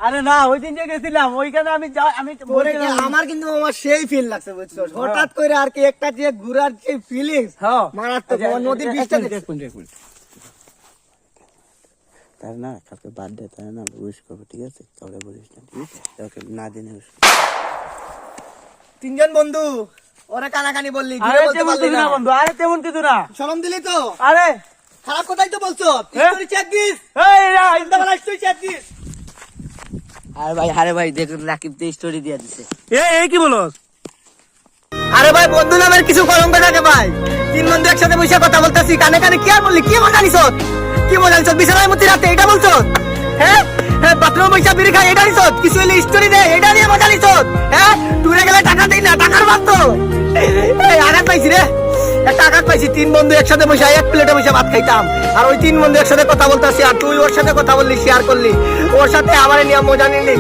আরে না ওই দিন যে গেছিলাম ওইখানে আমি আমার কিন্তু আমার সেই ফিল লাগছে বুঝছো, হঠাৎ করে আর কি একটা যে ঘুরার যে ফিলিংস মারাত্মক। নদীর বৃষ্টি তার না কালকে বার্থডে, তাই না উইশ করবো, ঠিক আছে? কাউকে বলিস না, ঠিক আছে? কাউকে না দিনে উইশ। তিনজন বন্ধু ওরা কানাকানি বললি, আরে তেমন কিছু না বন্ধু, আরে তেমন কিছু না। শরম দিলি তো? আরে খারাপ কথাই তো বলছো। তুই চেক দিস, এই রা ইন্দাবালা তুই চেক দিস। আরে ভাই দেখুন রাকিব তো স্টোরি দিয়ে দিছে। এই কি বলস? আরে ভাই বন্ধু নামের কিছু কলঙ্ক থাকে ভাই। তিন বন্ধু একসাথে বসে কথা বলতেছি, কানে কানে কি আর বললি? কি মজা নিছ? কি মজা নিছ? বিছানায় মধ্যে রাতে এটা বলছো? হ্যাঁ হ্যাঁ, বাথরুমে বসে বিড়ি খাই এটা নিছ? কিছু হলে স্টোরি দে, এটা নিয়ে মজা নিছ? হ্যাঁ টুরে গেলে টাকা দেই না, টাকার বাদ তো। এই আঘাত পাইছি রে, একটা আঘাত পাইছি। তিন বন্ধু একসাথে বসে এক প্লেটে বসে ভাত খাইতাম, আর ওই তিন বন্ধু একসাথে কথা বলতেছি, আর তুই ওর সাথে কথা বললি, শেয়ার করলি, ওর সাথে আমার নিয়ে মজা নিলি।